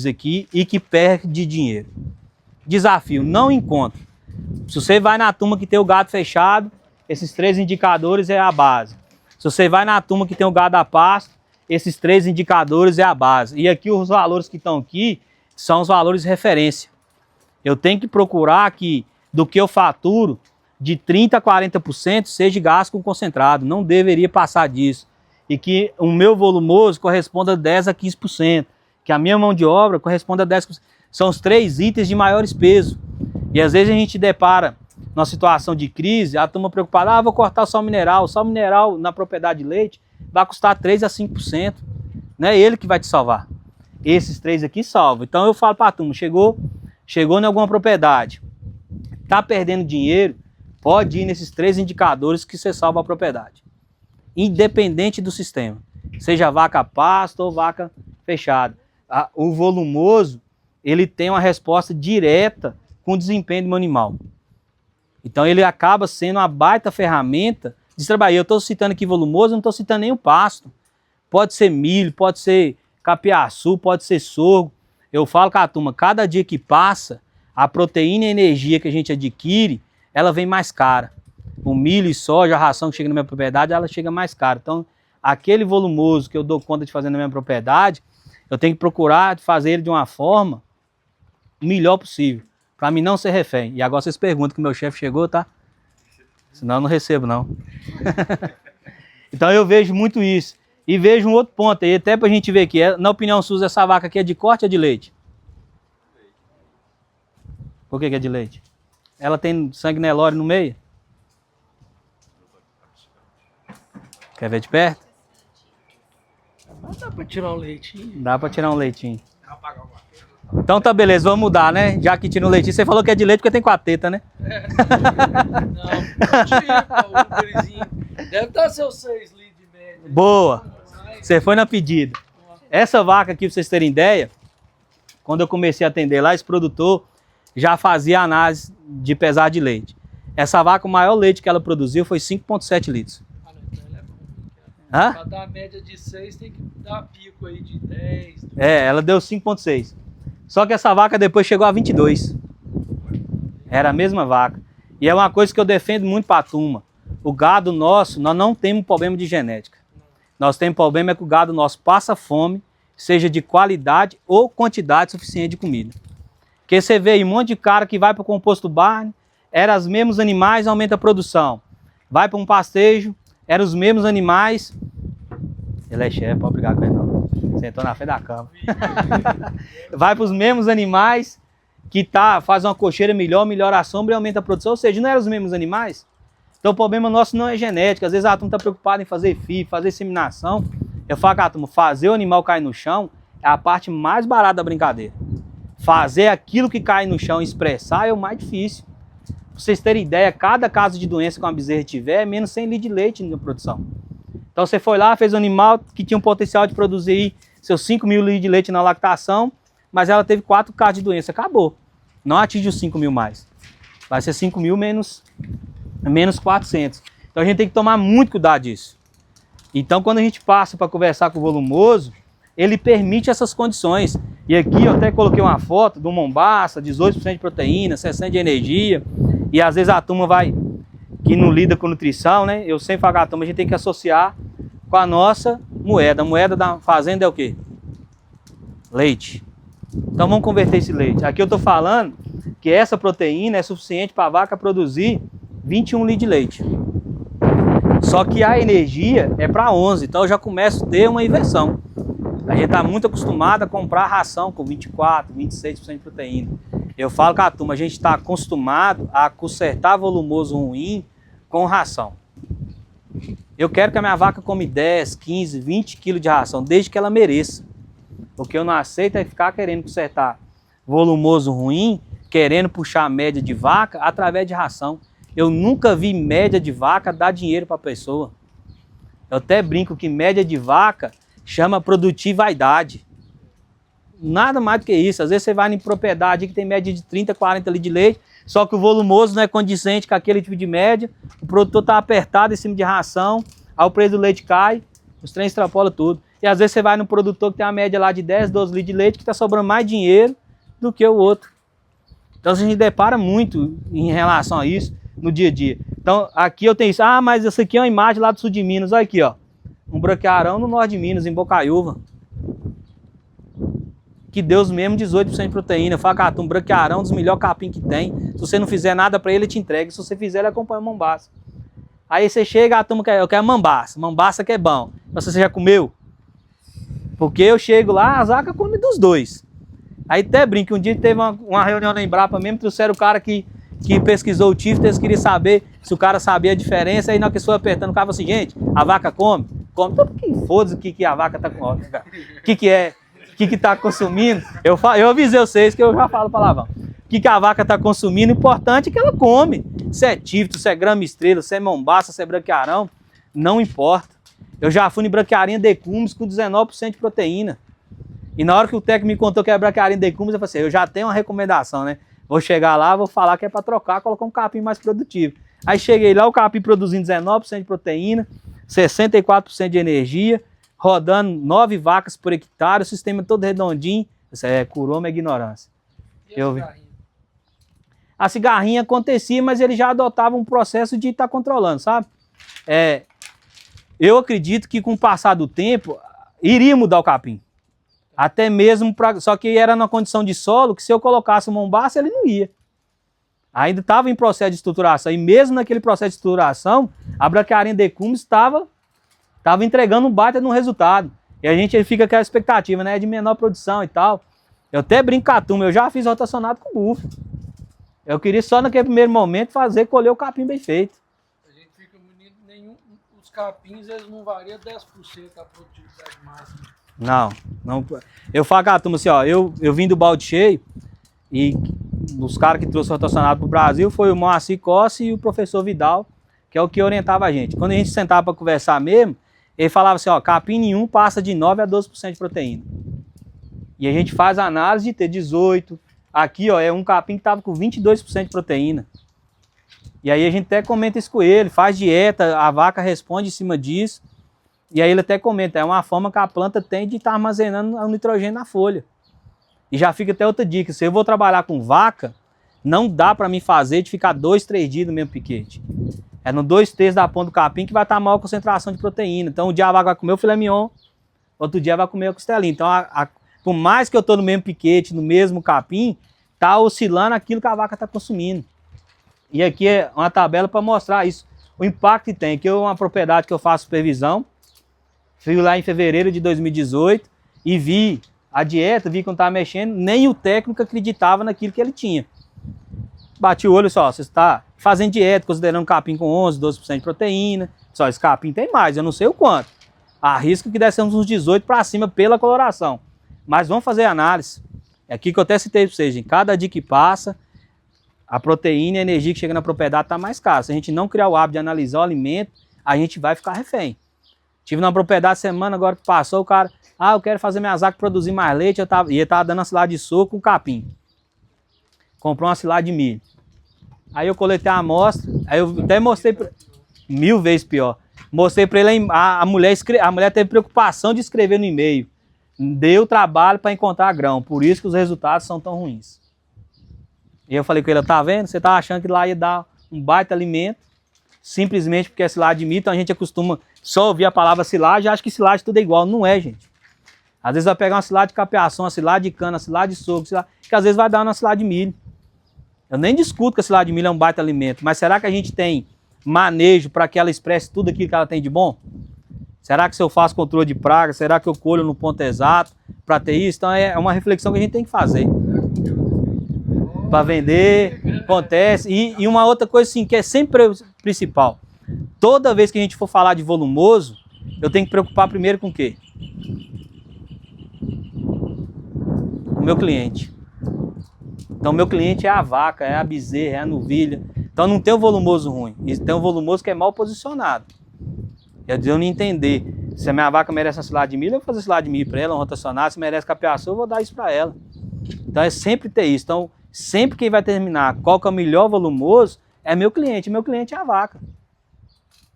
aqui e que perde dinheiro. Desafio, não encontra. Se você vai na turma que tem o gado fechado, esses 3 indicadores é a base. Se você vai na turma que tem o gado a pasto, esses 3 indicadores é a base. E aqui os valores que estão aqui são os valores de referência. Eu tenho que procurar que do que eu faturo, de 30% a 40% seja gasto com concentrado. Não deveria passar disso. E que o meu volumoso corresponda a 10% a 15%. Que a minha mão de obra corresponda a 10%. São os 3 itens de maiores peso. E às vezes a gente depara numa situação de crise, a turma preocupada, vou cortar o sal mineral. O sal mineral na propriedade de leite vai custar 3% a 5%. Não é ele que vai te salvar. Esses 3 aqui salvam. Então eu falo para a turma, chegou em alguma propriedade, está perdendo dinheiro, pode ir nesses 3 indicadores que você salva a propriedade. Independente do sistema. Seja vaca pasto ou vaca fechada. O volumoso, ele tem uma resposta direta com o desempenho do meu animal. Então ele acaba sendo uma baita ferramenta de trabalhar. Eu estou citando aqui volumoso, não estou citando nem o pasto. Pode ser milho, pode ser capiaçu, pode ser sorgo. Eu falo com a turma, cada dia que passa, a proteína e a energia que a gente adquire, ela vem mais cara. O milho e soja, a ração que chega na minha propriedade, ela chega mais cara. Então, aquele volumoso que eu dou conta de fazer na minha propriedade, eu tenho que procurar fazer ele de uma forma melhor possível, para mim não ser refém. E agora vocês perguntam que o meu chefe chegou, tá? Senão eu não recebo, não. Então eu vejo muito isso. E vejo um outro ponto aí, até pra gente ver aqui. Na opinião sua, essa vaca aqui é de corte ou de leite? Por que é de leite? Ela tem sangue Nelore no meio? Quer ver de perto? Mas dá pra tirar um leitinho. Dá pra tirar um leitinho. Então tá beleza, vamos mudar, né? Já que tira um leitinho. Você falou que é de leite porque tem 4 tetas, né? Não, gurizinho. Deve estar seus 6 litros de média. Boa! Você foi na pedida. Essa vaca aqui, pra vocês terem ideia, quando eu comecei a atender lá, esse produtor já fazia análise de pesar de leite. Essa vaca, o maior leite que ela produziu foi 5,7 litros. Hã? Pra dar média de 6, tem que dar pico aí de 10. Ela deu 5,6. Só que essa vaca depois chegou a 22. Era a mesma vaca. E é uma coisa que eu defendo muito para a turma. O gado nosso, nós não temos problema de genética. Nós temos problema é que o gado nosso passa fome, seja de qualidade ou quantidade suficiente de comida. Porque você vê aí um monte de cara que vai para o composto Barney, era os mesmos animais, aumenta a produção. Vai para um pastejo, eram os mesmos animais. Ele é chefe, pode brigar com ele não. Sentou na frente da cama. Vai para os mesmos animais que faz uma cocheira melhor, melhora a sombra e aumenta a produção. Ou seja, não eram os mesmos animais. Então o problema nosso não é genética. Às vezes a turma está preocupada em fazer FIV, fazer inseminação. Eu falo com a turma, fazer o animal cair no chão é a parte mais barata da brincadeira. Fazer aquilo que cai no chão e expressar é o mais difícil. Pra vocês terem ideia, cada caso de doença que uma bezerra tiver é menos 100 litros de leite na produção. Então você foi lá, fez um animal que tinha um potencial de produzir seus 5.000 litros de leite na lactação, mas ela teve 4 casos de doença, acabou. Não atinge os 5.000 mais. Vai ser 5.000 menos 400. Então a gente tem que tomar muito cuidado disso. Então quando a gente passa para conversar com o volumoso, ele permite essas condições. E aqui eu até coloquei uma foto do Mombaça, 18% de proteína, 60% de energia. E às vezes a turma que não lida com nutrição, né? Eu sempre falo com a turma, a gente tem que associar com a nossa moeda. A moeda da fazenda é o quê? Leite. Então vamos converter esse leite. Aqui eu estou falando que essa proteína é suficiente para a vaca produzir 21 litros de leite. Só que a energia é para 11, então eu já começo a ter uma inversão. A gente está muito acostumado a comprar ração com 24, 26% de proteína. Eu falo com a turma, a gente está acostumado a consertar volumoso ruim com ração. Eu quero que a minha vaca come 10, 15, 20 quilos de ração, desde que ela mereça. O que eu não aceito é ficar querendo consertar volumoso ruim, querendo puxar a média de vaca através de ração. Eu nunca vi média de vaca dar dinheiro para a pessoa. Eu até brinco que média de vaca chama produtividade. Nada mais do que isso. Às vezes você vai em propriedade que tem média de 30, 40 litros de leite, só que o volumoso não é condizente com aquele tipo de média, o produtor está apertado em cima de ração, aí o preço do leite cai, os trens extrapolam tudo. E às vezes você vai no produtor que tem uma média lá de 10, 12 litros de leite, que está sobrando mais dinheiro do que o outro. Então a gente depara muito em relação a isso no dia a dia. Então aqui eu tenho isso. Ah, mas essa aqui é uma imagem lá do sul de Minas. Olha aqui, ó. Um branquearão no norte de Minas, em Bocaiúva. Que deu os mesmos 18% de proteína. Fala, um branquearão dos melhores capim que tem. Se você não fizer nada para ele, ele te entrega. Se você fizer, ele acompanha o mambaça. Aí você chega, a turma quer, eu quero mambaça. Mambaça que é bom. Você já comeu? Porque eu chego lá, a vaca come dos dois. Aí até brinco, um dia teve uma reunião na Embrapa mesmo, trouxeram o cara que pesquisou o tifo, eles queriam saber se o cara sabia a diferença, aí na hora que foi apertando, o cara falou assim, gente, a vaca come? Come. Então, foda-se o que a vaca tá com o que tá consumindo. Eu avisei vocês que eu já falo palavrão. O que a vaca tá consumindo, o importante é que ela come. Se é tifto, se é grama estrela, se é mombaça, se é branquearão, não importa. Eu já fui em branquearinha decumis com 19% de proteína. E na hora que o técnico me contou que era branquearinha decumis, eu falei assim, eu já tenho uma recomendação, né? Vou chegar lá, vou falar que é para trocar, colocar um capim mais produtivo. Aí cheguei lá, o capim produzindo 19% de proteína, 64% de energia, rodando 9 vacas por hectare, o sistema todo redondinho. Isso é curoma e ignorância. Eu vi. A cigarrinha acontecia, mas ele já adotava um processo de estar controlando, sabe? Eu acredito que com o passar do tempo, iria mudar o capim. Até mesmo, só que era numa condição de solo que se eu colocasse o mombaça, ele não ia. Ainda estava em processo de estruturação. E mesmo naquele processo de estruturação, a branquearinha decumis estava entregando um baita no resultado. E a gente fica com aquela expectativa, né? De menor produção e tal. Eu até brinco com a turma, eu já fiz rotacionado com búfalo. Eu queria só naquele primeiro momento colher o capim bem feito. A gente fica bonito, os capins eles não variam 10% da produtividade máxima. Não. Eu falo com a turma assim, ó, eu vim do balde cheio e os caras que trouxeram rotacionado para o Brasil foi o Moacir Costa e o professor Vidal, que é o que orientava a gente. Quando a gente sentava para conversar mesmo, ele falava assim, ó, capim nenhum passa de 9 a 12% de proteína. E a gente faz a análise de ter 18. Aqui, ó, é um capim que estava com 22% de proteína. E aí a gente até comenta isso com ele, faz dieta, a vaca responde em cima disso. E aí ele até comenta, é uma forma que a planta tem de estar armazenando o nitrogênio na folha. E já fica até outra dica, se eu vou trabalhar com vaca, não dá para mim fazer de ficar 2, 3 dias no mesmo piquete. É no 2/3 da ponta do capim que vai estar a maior concentração de proteína. Então um dia a vaca vai comer o filé mignon, outro dia vai comer a costelinha. Então por mais que eu estou no mesmo piquete, no mesmo capim, está oscilando aquilo que a vaca está consumindo. E aqui é uma tabela para mostrar isso, o impacto que tem. Aqui é uma propriedade que eu faço supervisão. Fui lá em fevereiro de 2018 e vi a dieta, vi quando estava mexendo, nem o técnico acreditava naquilo que ele tinha. Bati o olho só, você está fazendo dieta, considerando capim com 11, 12% de proteína. Só esse capim tem mais, eu não sei o quanto. Arrisco que deve ser uns 18 para cima pela coloração. Mas vamos fazer análise. É aqui que eu até citei para vocês, gente. Cada dia que passa, a proteína e a energia que chega na propriedade está mais cara. Se a gente não criar o hábito de analisar o alimento, a gente vai ficar refém. Tive numa propriedade semana agora que passou, o cara, eu quero fazer minhas vacas produzir mais leite, ia estar dando uma silagem de soco com capim. Comprou uma silagem de milho. Aí eu coletei a amostra, aí eu até mostrei, 1000 vezes pior. Mostrei para ele, a mulher teve preocupação de escrever no e-mail. Deu trabalho para encontrar grão, por isso que os resultados são tão ruins. E eu falei com ele, tá vendo? Você tá achando que lá ia dar um baita alimento, simplesmente porque é silagem de milho, então a gente acostuma só ouvir a palavra silagem e acha que silagem tudo é igual. Não é, gente. Às vezes vai pegar uma silagem de capeação, uma silagem de cana, uma silagem de sorgo, que às vezes vai dar uma silagem de milho. Eu nem discuto que a silagem de milho é um baita alimento, mas será que a gente tem manejo para que ela expresse tudo aquilo que ela tem de bom? Será que se eu faço controle de praga, será que eu colho no ponto exato para ter isso? Então é uma reflexão que a gente tem que fazer. Para vender, acontece. E uma outra coisa assim, que é sempre principal. Toda vez que a gente for falar de volumoso, eu tenho que preocupar primeiro com o quê? O meu cliente. Então o meu cliente é a vaca, é a bezerra, é a novilha. Então não tem um volumoso ruim, tem um volumoso que é mal posicionado. Eu não entender se a minha vaca merece uma silagem de milho, eu vou fazer silagem de milho para ela, um rotacionado. Se merece capeaçu, eu vou dar isso para ela. Então é sempre ter isso. Então sempre quem vai terminar qual que é o melhor volumoso é meu cliente é a vaca.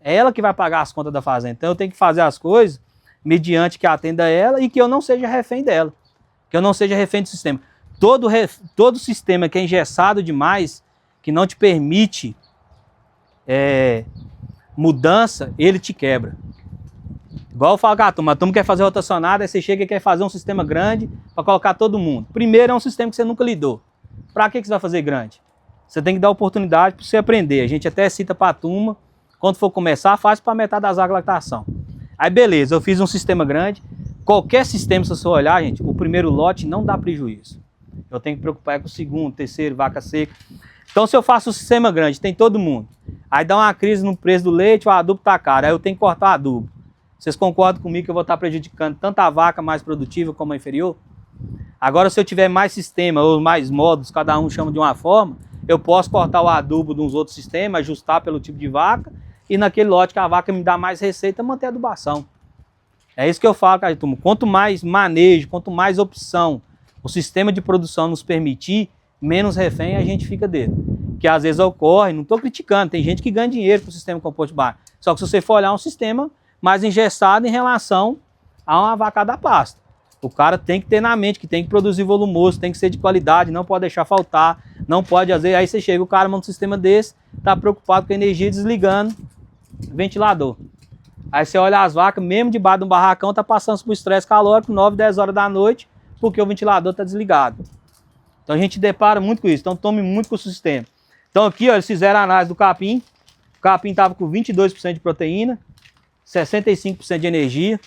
É ela que vai pagar as contas da fazenda. Então eu tenho que fazer as coisas mediante que atenda ela e que eu não seja refém dela, que eu não seja refém do sistema. Todo sistema que é engessado demais, que não te permite mudança, ele te quebra. Igual eu falo com a turma quer fazer rotacionada, aí você chega e quer fazer um sistema grande para colocar todo mundo. Primeiro é um sistema que você nunca lidou. Para que você vai fazer grande? Você tem que dar oportunidade para você aprender. A gente até cita para a turma, quando for começar, faz para metade das águas de lactação. Aí beleza, eu fiz um sistema grande. Qualquer sistema, se você olhar, gente, o primeiro lote não dá prejuízo. Eu tenho que preocupar com o segundo, terceiro, vaca seca. Então se eu faço um sistema grande, tem todo mundo. Aí dá uma crise no preço do leite, o adubo tá caro, aí eu tenho que cortar o adubo. Vocês concordam comigo que eu vou estar prejudicando tanto a vaca mais produtiva como a inferior? Agora, se eu tiver mais sistema ou mais módulos, cada um chama de uma forma, eu posso cortar o adubo de uns outros sistemas, ajustar pelo tipo de vaca, e naquele lote que a vaca me dá mais receita, manter a adubação. É isso que eu falo, cara, turma. Quanto mais manejo, quanto mais opção o sistema de produção nos permitir, menos refém a gente fica dele. Que às vezes ocorre, não estou criticando, tem gente que ganha dinheiro com o sistema composto baixo. Só que se você for olhar um sistema mais engessado em relação a uma vaca da pasta. O cara tem que ter na mente que tem que produzir volumoso, tem que ser de qualidade, não pode deixar faltar, não pode, às vezes, aí você chega, o cara monta um sistema desse, tá preocupado com a energia desligando o ventilador. Aí você olha as vacas, mesmo debaixo de um barracão, tá passando por estresse calórico 9, 10 horas da noite, porque o ventilador tá desligado. Então a gente depara muito com isso, então tome muito com o sistema. Então aqui, ó, eles fizeram a análise do capim, o capim tava com 22% de proteína, 65% de energia.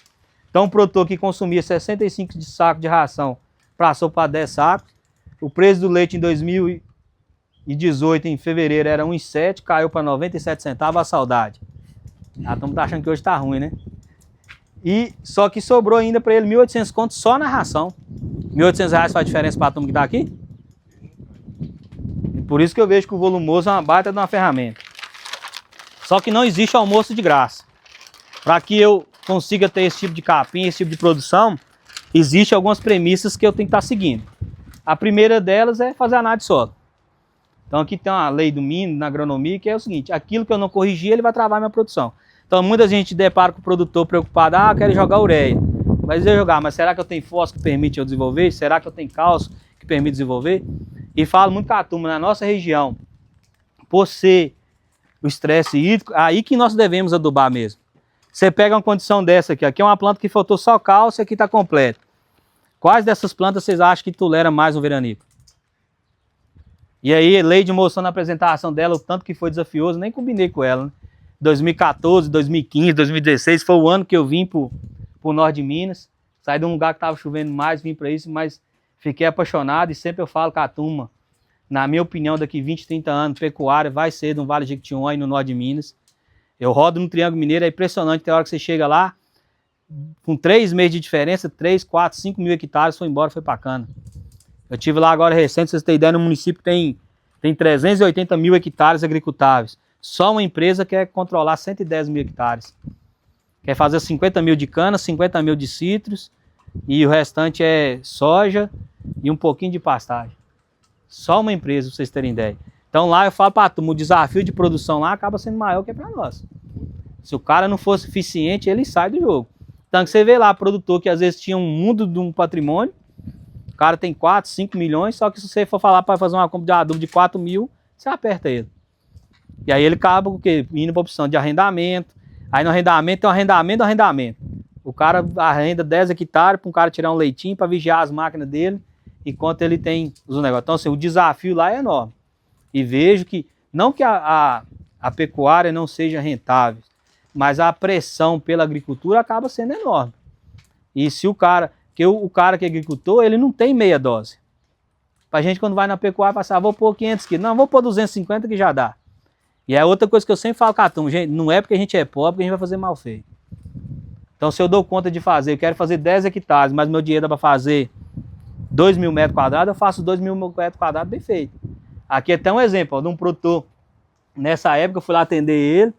Então o produtor que consumia 65 de saco de ração passou para 10 sacos. O preço do leite em 2018, em fevereiro, era 1,7, caiu para 97 centavos, a saudade. A turma tá achando que hoje tá ruim, né? E só que sobrou ainda para ele 1.800 contos só na ração. R$1.800 faz diferença para a turma que tá aqui? E por isso que eu vejo que o volumoso é uma baita de uma ferramenta. Só que não existe almoço de graça. Para que eu consiga ter esse tipo de capim, esse tipo de produção, existem algumas premissas que eu tenho que estar seguindo. A primeira delas é fazer análise de solo. Então aqui tem uma lei do mínimo na agronomia que é o seguinte, aquilo que eu não corrigir, ele vai travar minha produção. Então muita gente depara com o produtor preocupado, eu quero jogar ureia. Mas eu jogar, mas será que eu tenho fósforo que permite eu desenvolver? Será que eu tenho cálcio que permite desenvolver? E falo muito com a turma, na nossa região, por ser o estresse hídrico, aí que nós devemos adubar mesmo. Você pega uma condição dessa aqui é uma planta que faltou só cálcio e aqui está completa. Quais dessas plantas vocês acham que tolera mais um veranico? E aí, Leide mostrou na apresentação dela o tanto que foi desafioso, nem combinei com ela, né? 2014, 2015, 2016 foi o ano que eu vim pro norte de Minas. Saí de um lugar que estava chovendo mais, vim para isso, mas fiquei apaixonado e sempre eu falo com a turma, na minha opinião, daqui 20, 30 anos, pecuária vai ser de um Vale de Jequitinhonha no norte de Minas. Eu rodo no Triângulo Mineiro, é impressionante, tem hora que você chega lá, com 3 meses de diferença, 3, 4, 5 mil hectares, foi embora, foi pra cana. Eu estive lá agora recente, vocês têm ideia, no município tem 380 mil hectares agricultáveis. Só uma empresa quer controlar 110 mil hectares. Quer fazer 50 mil de cana, 50 mil de citros, e o restante é soja e um pouquinho de pastagem. Só uma empresa, pra vocês terem ideia. Então lá eu falo para a turma, o desafio de produção lá acaba sendo maior que para nós. Se o cara não for eficiente, ele sai do jogo. Então você vê lá, produtor que às vezes tinha um mundo de um patrimônio, o cara tem 4, 5 milhões, só que se você for falar para fazer uma compra de adubo de 4 mil, você aperta ele. E aí ele acaba indo para a opção de arrendamento. Aí no arrendamento tem um arrendamento do arrendamento. O cara arrenda 10 hectares para um cara tirar um leitinho para vigiar as máquinas dele, enquanto ele tem os negócios. Então assim, o desafio lá é enorme. E vejo que, não que a pecuária não seja rentável, mas a pressão pela agricultura acaba sendo enorme. E se o cara que é agricultor, ele não tem meia dose. Pra gente quando vai na pecuária, passar, vou pôr 500 quilos, não, vou pôr 250 que já dá. E é outra coisa que eu sempre falo, Catum, gente, não é porque a gente é pobre que a gente vai fazer mal feito. Então se eu dou conta de fazer, eu quero fazer 10 hectares, mas meu dinheiro dá para fazer 2 mil metros quadrados, eu faço 2 mil metros quadrados bem feito. Aqui é até um exemplo, ó, de um produtor. Nessa época eu fui lá atender ele.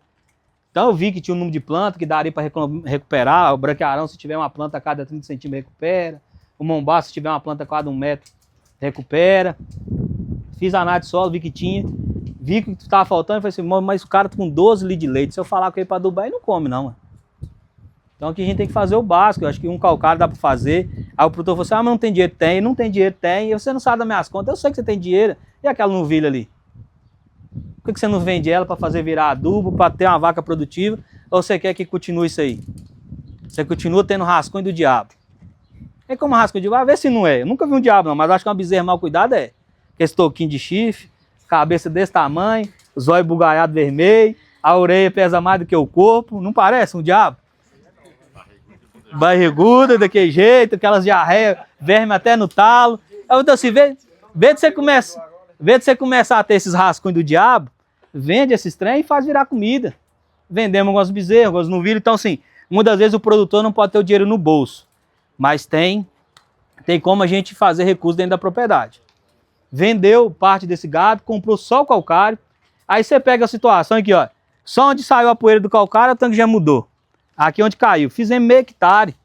Então eu vi que tinha um número de planta que daria para recuperar. O branquearão, se tiver uma planta a cada 30 centímetros, recupera. O mombaço, se tiver uma planta a cada 1 metro, recupera. Fiz a análise de solo, vi que tinha. Vi que estava faltando. Falei assim, mas o cara tá com 12 litros de leite. Se eu falar com ele para adubar, ele não come não. Mano. Então aqui a gente tem que fazer o básico. Eu acho que um calcário dá para fazer. Aí o produtor falou assim, ah, mas não tem dinheiro? Tem, não tem dinheiro? Tem. E você não sabe das minhas contas, eu sei que você tem dinheiro. E aquela novilha ali? Por que você não vende ela para fazer virar adubo, para ter uma vaca produtiva? Ou você quer que continue isso aí? Você continua tendo rascunho do diabo. É como rascunho de diabo? Vê se não é. Eu nunca vi um diabo não, mas acho que uma bezerra mal cuidada é. Esse toquinho de chifre, cabeça desse tamanho, os olhos bugaiados vermelho, a orelha pesa mais do que o corpo. Não parece um diabo? Barriguda, daquele jeito, aquelas diarreias, verme até no talo. Então assim, vê de você começar a ter esses rascunhos do diabo, vende esses trem e faz virar comida. Vendemos algumas bezerras, algumas novilhas. Então assim, muitas vezes o produtor não pode ter o dinheiro no bolso, mas tem como a gente fazer recurso dentro da propriedade. Vendeu parte desse gado, comprou só o calcário, aí você pega a situação aqui, ó, só onde saiu a poeira do calcário, o tanque já mudou. Aqui onde caiu, fizemos meio hectare.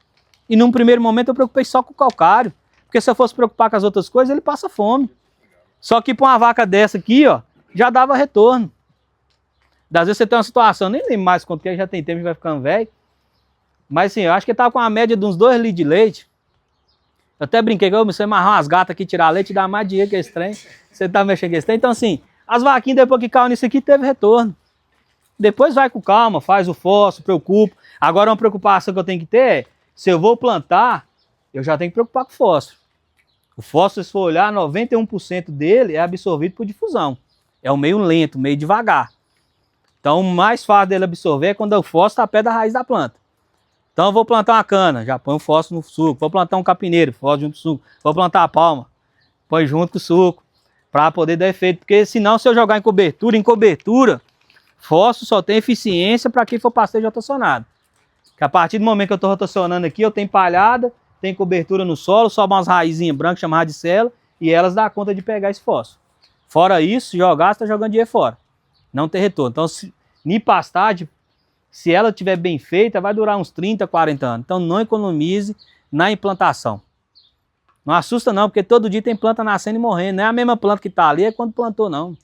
E num primeiro momento eu preocupei só com o calcário, porque se eu fosse preocupar com as outras coisas, ele passa fome. Só que para uma vaca dessa aqui, ó, já dava retorno. Às vezes você tem uma situação, nem lembro mais quanto que é, já tem tempo, já vai ficando velho. Mas assim, eu acho que ele estava com uma média de uns 2 litros de leite. Eu até brinquei, que você amarrar umas gatas aqui, tirar leite, dá mais dinheiro que esse trem. Você tá mexendo com esse trem. Então assim, as vaquinhas depois que caiu nisso aqui, teve retorno. Depois vai com calma, faz o fósforo, preocupa. Agora uma preocupação que eu tenho que ter é, se eu vou plantar, eu já tenho que preocupar com o fósforo. O fósforo, se for olhar, 91% dele é absorvido por difusão. É um meio lento, meio devagar. Então o mais fácil dele absorver é quando o fósforo está perto da raiz da planta. Então eu vou plantar uma cana, já põe o fósforo no suco. Vou plantar um capineiro, fósforo junto com o suco. Vou plantar a palma, põe junto com o suco, para poder dar efeito. Porque senão, se eu jogar em cobertura, fósforo só tem eficiência para quem for pastejo rotacionado. Que a partir do momento que eu estou rotacionando aqui, eu tenho palhada, tem cobertura no solo, sobe umas raizinhas brancas chamadas de célula, e elas dão conta de pegar esse fósforo. Fora isso, se jogar, você está jogando dinheiro fora. Não tem retorno. Então, em pastagem, se ela estiver bem feita, vai durar uns 30, 40 anos. Então, não economize na implantação. Não assusta não, porque todo dia tem planta nascendo e morrendo. Não é a mesma planta que está ali, é quando plantou, não.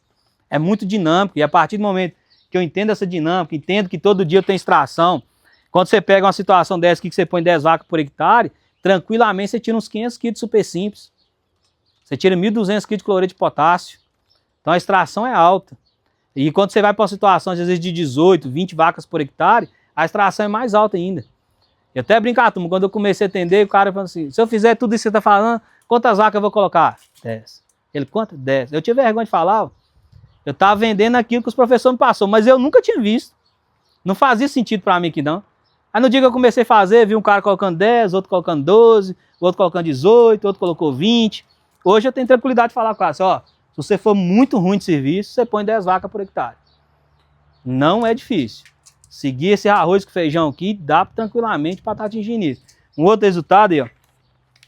É muito dinâmico, e a partir do momento que eu entendo essa dinâmica, entendo que todo dia eu tenho extração, quando você pega uma situação dessa aqui, que você põe 10 vacas por hectare, tranquilamente você tira uns 500 kg de super simples. Você tira 1.200 kg de cloreto de potássio. Então a extração é alta. E quando você vai para uma situação, às vezes, de 18, 20 vacas por hectare, a extração é mais alta ainda. Eu até brincar, turma, quando eu comecei a atender, o cara falou assim, se eu fizer tudo isso que você está falando, quantas vacas eu vou colocar? 10. Ele, quanto? 10. Eu tive vergonha de falar, ó. Eu estava vendendo aquilo que os professores me passaram, mas eu nunca tinha visto. Não fazia sentido para mim aqui, não. Aí no dia que eu comecei a fazer, vi um cara colocando 10, outro colocando 12, outro colocando 18, outro colocou 20. Hoje eu tenho tranquilidade de falar com o cara, assim, ó, se você for muito ruim de serviço, você põe 10 vacas por hectare. Não é difícil. Seguir esse arroz com feijão aqui, dá tranquilamente para estar atingindo isso. Um outro resultado aí, ó,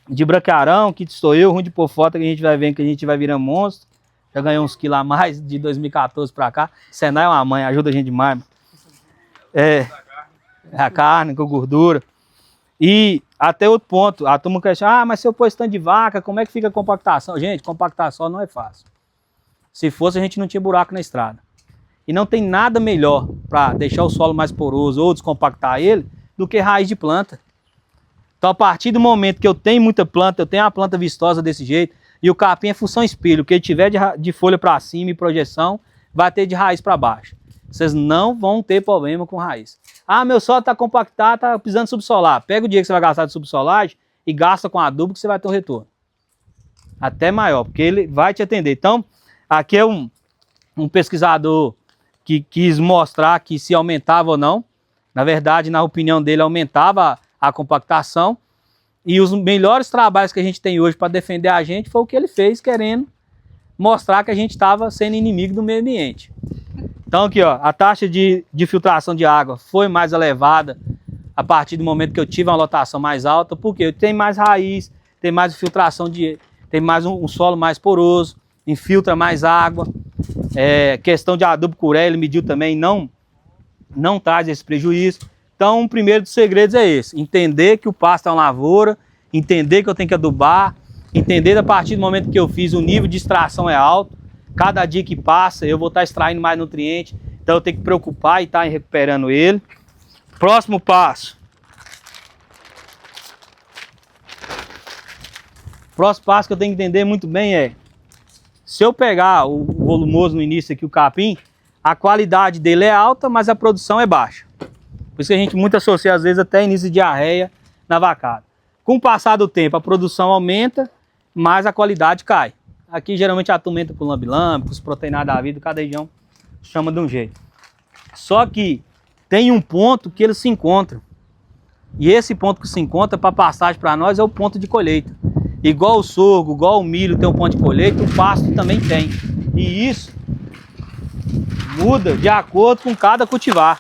de branquearão, que estou eu, ruim de pôr foto, que a gente vai vendo que a gente vai virando monstro. Já ganhei uns quilos a mais de 2014 para cá. Senai é uma mãe, ajuda a gente demais. É a carne com gordura. E até outro ponto, a turma questiona, ah, mas se eu pôr stand de vaca, como é que fica a compactação? Gente, compactação não é fácil. Se fosse, a gente não tinha buraco na estrada. E não tem nada melhor para deixar o solo mais poroso ou descompactar ele do que raiz de planta. Então, a partir do momento que eu tenho muita planta, eu tenho uma planta vistosa desse jeito, e o capim é função espelho, o que ele tiver de folha para cima e projeção, vai ter de raiz para baixo. Vocês não vão ter problema com raiz. Ah, meu solo está compactado, está precisando de subsolar. Pega o dia que você vai gastar de subsolagem e gasta com adubo que você vai ter um retorno. Até maior, porque ele vai te atender. Então, aqui é um pesquisador que quis mostrar que se aumentava ou não. Na verdade, na opinião dele, aumentava a compactação. E os melhores trabalhos que a gente tem hoje para defender a gente foi o que ele fez, querendo mostrar que a gente estava sendo inimigo do meio ambiente. Então aqui, ó, a taxa de filtração de água foi mais elevada a partir do momento que eu tive uma lotação mais alta, porque tem mais raiz, tem mais filtração, tem mais um solo mais poroso, infiltra mais água. Questão de adubo curé, ele mediu também, não traz esse prejuízo. Então, o primeiro dos segredos é esse, entender que o pasto é uma lavoura, entender que eu tenho que adubar, entender a partir do momento que eu fiz o nível de extração é alto, cada dia que passa eu vou estar extraindo mais nutrientes, então eu tenho que preocupar e estar recuperando ele. Próximo passo, Próximo passo que eu tenho que entender muito bem é, se eu pegar o volumoso no início aqui, o capim, a qualidade dele é alta, mas a produção é baixa. Por isso que a gente muito associa, às vezes, até início de diarreia na vacada. Com o passar do tempo, a produção aumenta, mas a qualidade cai. Aqui, geralmente, a turma entra com lambe-lambe, com os proteinados da vida, cada região chama de um jeito. Só que tem um ponto que eles se encontram. E esse ponto que se encontra para passagem para nós é o ponto de colheita. Igual o sorgo, igual o milho tem um ponto de colheita, o pasto também tem. E isso muda de acordo com cada cultivar.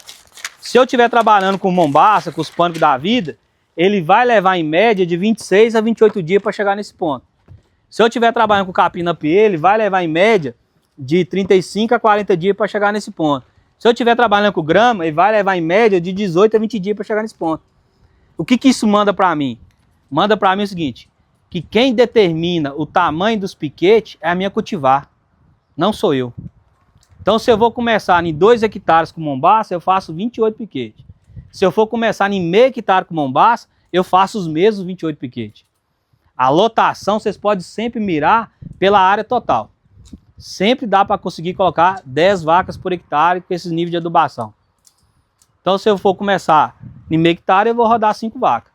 Se eu estiver trabalhando com mombaça, com os pânicos da vida, ele vai levar em média de 26 a 28 dias para chegar nesse ponto. Se eu estiver trabalhando com capim na pie, ele vai levar em média de 35 a 40 dias para chegar nesse ponto. Se eu estiver trabalhando com grama, ele vai levar em média de 18 a 20 dias para chegar nesse ponto. O que isso manda para mim? Manda para mim o seguinte, que quem determina o tamanho dos piquetes é a minha cultivar, não sou eu. Então, se eu vou começar em 2 hectares com mombaça, eu faço 28 piquetes. Se eu for começar em meio hectare com mombaça, eu faço os mesmos 28 piquetes. A lotação, vocês podem sempre mirar pela área total. Sempre dá para conseguir colocar 10 vacas por hectare com esses níveis de adubação. Então, se eu for começar em meio hectare, eu vou rodar 5 vacas.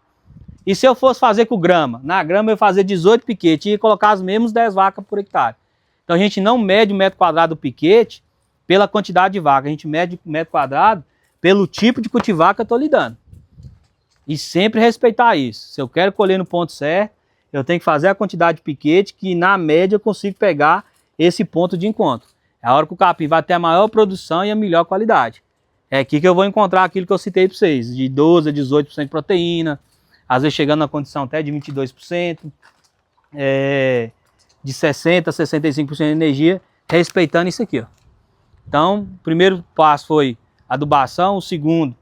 E se eu fosse fazer com grama? Na grama eu ia fazer 18 piquetes e ia colocar os mesmos 10 vacas por hectare. Então, a gente não mede o metro quadrado do piquete pela quantidade de vaca, a gente mede o metro quadrado pelo tipo de cultivar que eu estou lidando. E sempre respeitar isso. Se eu quero colher no ponto certo, eu tenho que fazer a quantidade de piquete que na média eu consigo pegar esse ponto de encontro. É a hora que o capim vai ter a maior produção e a melhor qualidade. É aqui que eu vou encontrar aquilo que eu citei para vocês, de 12 a 18% de proteína, às vezes chegando na condição até de 22%, de 60% a 65% de energia, respeitando isso aqui, ó. Então, o primeiro passo foi adubação, o segundo,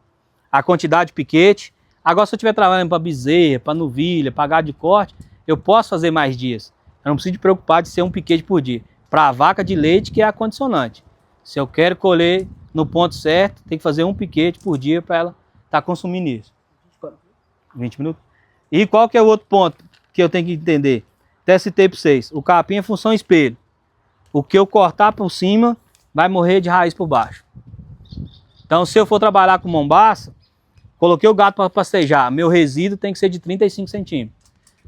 a quantidade de piquete. Agora, se eu estiver trabalhando para bezerra, para novilha, para gado de corte, eu posso fazer mais dias. Eu não preciso me preocupar de ser um piquete por dia. Para a vaca de leite, que é a condicionante. Se eu quero colher no ponto certo, tem que fazer um piquete por dia para ela estar consumindo isso. 20 minutos. E qual que é o outro ponto que eu tenho que entender? Até citei para vocês. O capim é função espelho. O que eu cortar por cima vai morrer de raiz por baixo. Então, se eu for trabalhar com mombaça, coloquei o gado para pastejar, meu resíduo tem que ser de 35 centímetros.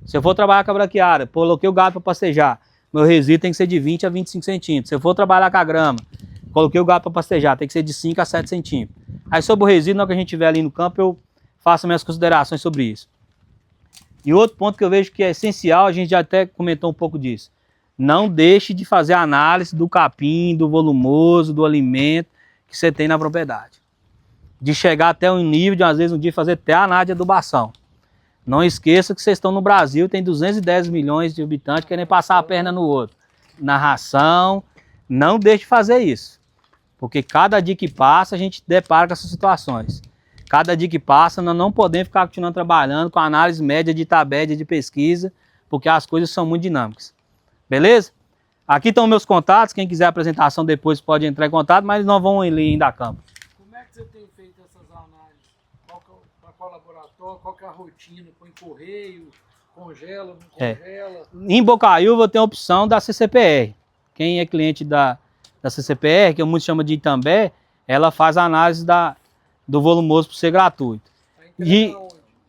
Se eu for trabalhar com a braquiária, coloquei o gado para pastejar, meu resíduo tem que ser de 20 a 25 centímetros. Se eu for trabalhar com a grama, coloquei o gado para pastejar, tem que ser de 5 a 7 centímetros. Aí sobre o resíduo, na hora que a gente estiver ali no campo, eu faço minhas considerações sobre isso. E outro ponto que eu vejo que é essencial, a gente já até comentou um pouco disso. Não deixe de fazer a análise do capim, do volumoso, do alimento que você tem na propriedade. De chegar até um nível de, às vezes, um dia fazer até a análise de adubação. Não esqueça que vocês estão no Brasil, tem 210 milhões de habitantes querendo passar a perna no outro. Na ração, não deixe de fazer isso. Porque cada dia que passa, a gente depara com essas situações. Cada dia que passa, nós não podemos ficar continuando trabalhando com a análise média de tabela de pesquisa, porque as coisas são muito dinâmicas. Beleza? Aqui estão meus contatos, quem quiser a apresentação depois pode entrar em contato, mas nós vamos ler ainda a campo. Como é que você tem feito essas análises? Qual laboratório, qual que é a rotina? Põe correio, congela, não congela? Em Bocaiúva tem a opção da CCPR. Quem é cliente da CCPR, que muitos chamam de Itambé, ela faz a análise do volumoso por ser gratuito. E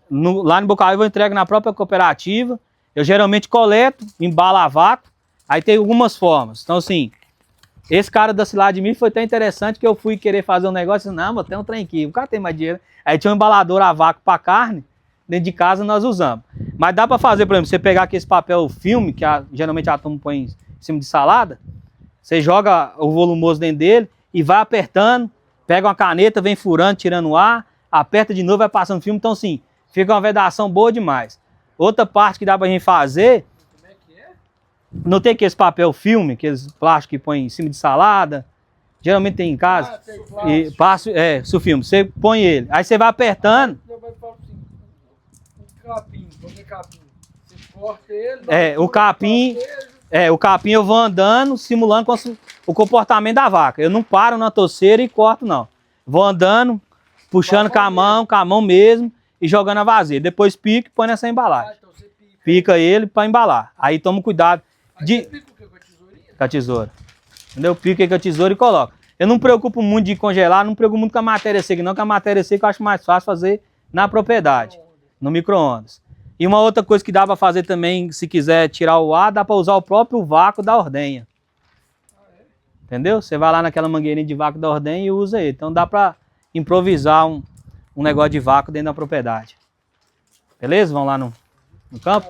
lá em Bocaiúva eu entrego na própria cooperativa. Eu geralmente coleto, embalo a vácuo, aí tem algumas formas. Então assim, esse cara da Cilada de Milho foi até interessante que eu fui querer fazer um negócio, não, vou ter um trem aqui, o cara tem mais dinheiro. Aí tinha um embalador a vácuo para carne, dentro de casa nós usamos. Mas dá para fazer, por exemplo, você pegar aqui esse papel filme, que geralmente a turma põe em cima de salada, você joga o volumoso dentro dele e vai apertando, pega uma caneta, vem furando, tirando o ar, aperta de novo, vai passando filme, então assim, fica uma vedação boa demais. Outra parte que dá pra gente fazer, como é que é? Não tem aqueles papel filme, aqueles plásticos que põe em cima de salada, geralmente tem em casa, e passa, sulfilme, você põe ele, aí você vai apertando. O capim, qualquer capim, você corta ele, o capim eu vou andando, simulando o comportamento da vaca. Eu não paro na toceira e corto, não. Vou andando, puxando com a mão mesmo, e jogando a vazia. Depois pico e põe nessa embalagem. Então você pica. pica ele para embalar. Aí toma cuidado Aí de... você pica o quê? Com a tesourinha? Com a tesoura. Entendeu? Pica aí com a tesoura e coloca. Eu não me preocupo muito de congelar, não me preocupo muito com a matéria seca, não, que a matéria seca eu acho mais fácil fazer na propriedade, no micro-ondas. E uma outra coisa que dá para fazer também, se quiser tirar o ar, dá para usar o próprio vácuo da ordenha. Entendeu? Você vai lá naquela mangueirinha de vácuo da ordenha e usa ele. Então dá para improvisar um negócio de vácuo dentro da propriedade. Beleza? Vamos lá no campo?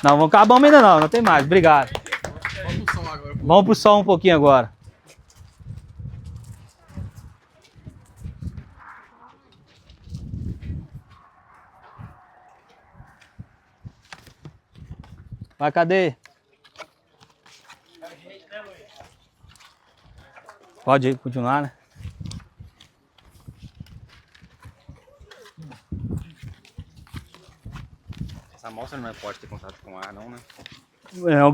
Não, vamos acabar ainda não tem mais. Obrigado. Vamos pro sol um pouquinho agora. Vai, cadê? Pode continuar, né? Essa amostra não pode ter contato com ar, não, né?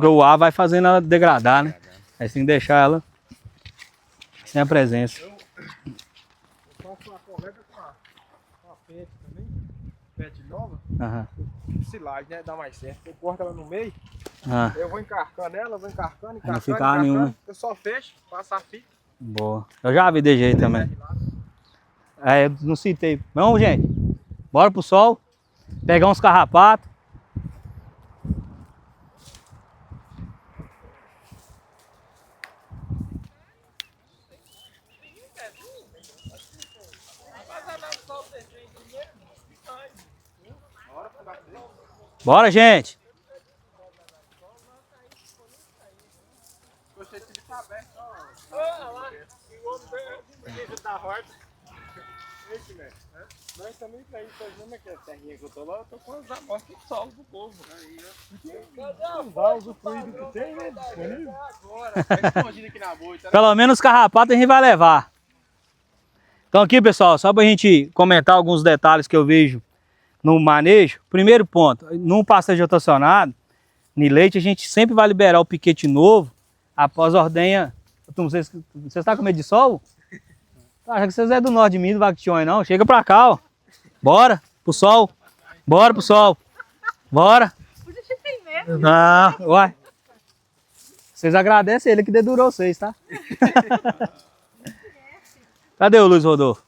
O ar vai fazendo ela degradar, né? Aí você tem que deixar ela sem a presença. Eu faço uma coleta com a PET também, PET nova, Aham. silagem, né? Dá mais certo. Eu corto ela no meio, Ah, eu vou encarcando ela, vou encarcando, não ficar nenhuma. eu só fecho, passo a fita. boa. Eu já vi de jeito também. É, eu não citei. Vamos, gente. Bora pro sol. Pegar uns carrapatos. Bora, gente. Nós também pra isso, não é que a terrinha que eu tô lá, eu tô com as amostras de solo do povo. Usar os fluidos que tem, né? Disponível. Pelo menos os carrapatos a gente vai levar. Então aqui, pessoal, só pra gente comentar alguns detalhes que eu vejo no manejo. Primeiro ponto, num pastejo rotacionado, no leite, a gente sempre vai liberar o piquete novo após a ordenha. Você está com medo de sol? Acha que vocês é do norte de Minas, Vactione, não? Chega pra cá, ó. Bora pro sol. Bora pro sol. Bora. Você tem medo? Não, uai. Vocês agradecem ele que dedurou vocês, tá? Cadê o Luiz Rodolfo?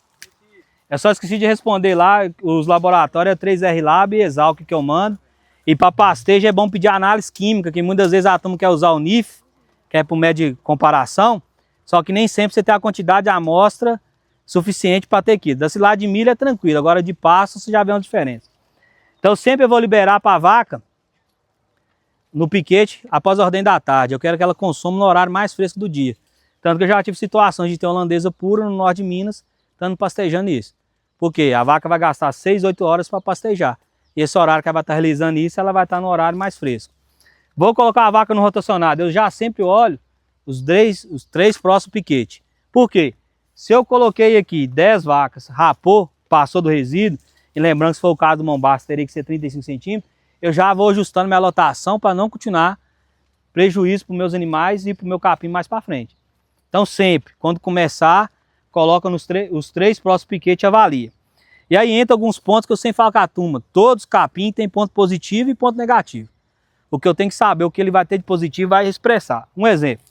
Eu só esqueci de responder lá, os laboratórios é 3R Lab e Exalc que eu mando. E para pastejo é bom pedir análise química, que muitas vezes a turma quer usar o NIF, que é para o médio de comparação, só que nem sempre você tem a quantidade de amostra suficiente para ter aqui. Da silagem de milho é tranquilo, agora de pasto você já vê uma diferença. Então sempre eu vou liberar para a vaca no piquete após a ordem da tarde. Eu quero que ela consuma no horário mais fresco do dia. Tanto que eu já tive situações de ter holandesa pura no norte de Minas, estando pastejando isso. Porque a vaca vai gastar 6, 8 horas para pastejar. E esse horário que ela vai estar realizando isso, ela vai estar no horário mais fresco. Vou colocar a vaca no rotacionado. Eu já sempre olho os três próximos piquetes. Por quê? Se eu coloquei aqui 10 vacas, rapou, passou do resíduo, e lembrando que se for o caso do Mombasa, teria que ser 35 centímetros, eu já vou ajustando minha lotação para não continuar prejuízo para os meus animais e para o meu capim mais para frente. Então sempre, quando começar, coloca os três próximos piquetes e avalia. E aí entra alguns pontos que eu sempre falo com a turma. Todos os capim têm ponto positivo e ponto negativo. O que eu tenho que saber, o que ele vai ter de positivo vai expressar. Um exemplo,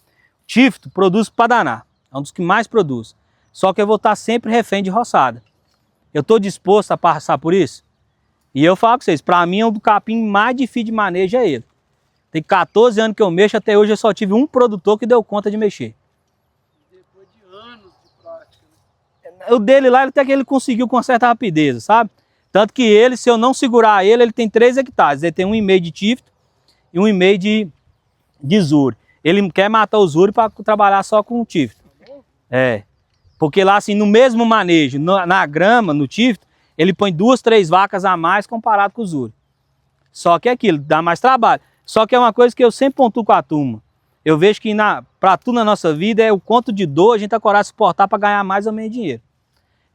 Tifto produz para danar, é um dos que mais produz. Só que eu vou estar sempre refém de roçada. Eu estou disposto a passar por isso? E eu falo com vocês, para mim o capim mais difícil de manejo é ele. Tem 14 anos que eu mexo, até hoje eu só tive um produtor que deu conta de mexer. Depois de anos de prática, né? O dele lá, até que ele conseguiu com certa rapidez, sabe? Tanto que ele, se eu não segurar ele tem 3 hectares. Ele tem 1,5 de Tifto e 1,5 de Zuri. Ele quer matar o Zuri para trabalhar só com o Tifto. É. Porque lá, assim, no mesmo manejo, na grama, no Tifto, ele põe 2, 3 vacas a mais comparado com o Zuri. Só que é aquilo, dá mais trabalho. Só que é uma coisa que eu sempre pontuo com a turma. Eu vejo que para tudo na nossa vida é o quanto de dor a gente coragem de suportar para ganhar mais ou menos dinheiro.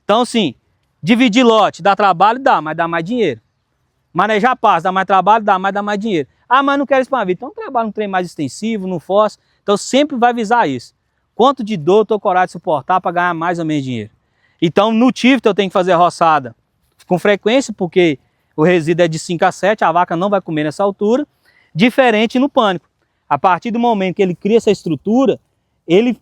Então, assim, dividir lote dá trabalho, dá, mas dá mais dinheiro. Manejar pasto dá mais trabalho, dá mais dinheiro. Ah, mas não quero isso para a vida. Então trabalho num trem mais extensivo, no fósforo. Então sempre vai visar isso. Quanto de dor eu estou coragem de suportar para ganhar mais ou menos dinheiro. Então no Tifto eu tenho que fazer roçada com frequência, porque o resíduo é de 5 a 7, a vaca não vai comer nessa altura, diferente no pânico. A partir do momento que ele cria essa estrutura, ele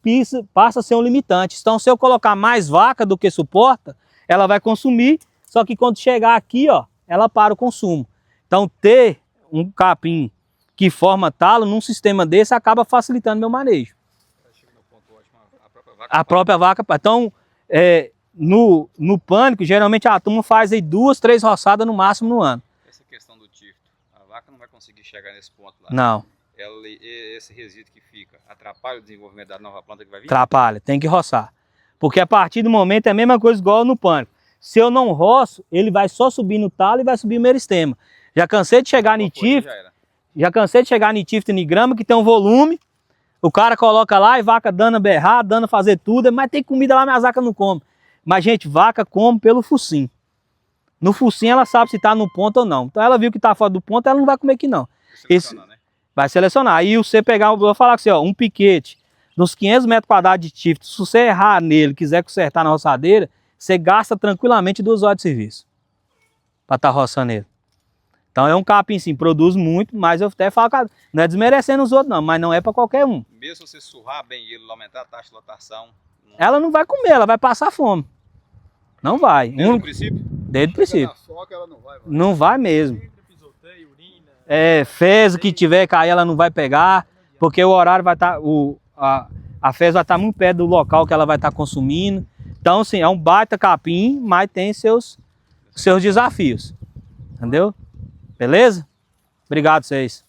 passa a ser um limitante. Então, se eu colocar mais vaca do que suporta, ela vai consumir, só que quando chegar aqui, ó, ela para o consumo. Então, ter um capim que forma talo num sistema desse acaba facilitando meu manejo. A própria vaca. Então, no pânico, geralmente a turma faz aí 2, 3 roçadas no máximo no ano. Essa questão do tifto, a vaca não vai conseguir chegar nesse ponto lá. Não. Esse resíduo que fica atrapalha o desenvolvimento da nova planta que vai vir? Atrapalha, tem que roçar. Porque a partir do momento é a mesma coisa igual no pânico. Se eu não roço, ele vai só subir no talo e vai subir o meristema. Já cansei de chegar em tifto, em grama que tem um volume, o cara coloca lá e vaca dando a berrar, dando a fazer tudo, mas tem comida lá, minhas vacas não comem. Mas, gente, vaca come pelo focinho. No focinho ela sabe se está no ponto ou não. Então ela viu que está fora do ponto, ela não vai comer aqui não. Né? Vai selecionar. Aí você pegar, eu vou falar com você, ó, um piquete, nos 500 metros quadrados de tifto, se você errar nele, quiser consertar na roçadeira, você gasta tranquilamente 2 horas de serviço para estar roçando ele. Então é um capim sim, produz muito, mas eu até falo, não é desmerecendo os outros não, mas não é para qualquer um. Mesmo se você surrar bem ele, aumentar a taxa de lotação... Ela não vai comer, ela vai passar fome. Não vai. Desde o princípio? Desde o princípio. Soca, ela não vai, não vai mesmo. Fezes que tiver cair, ela não vai pegar, porque o horário vai estar, a fezes vai estar muito perto do local que ela vai estar consumindo. Então, assim, é um baita capim, mas tem seus desafios. Entendeu? Beleza? Obrigado, vocês.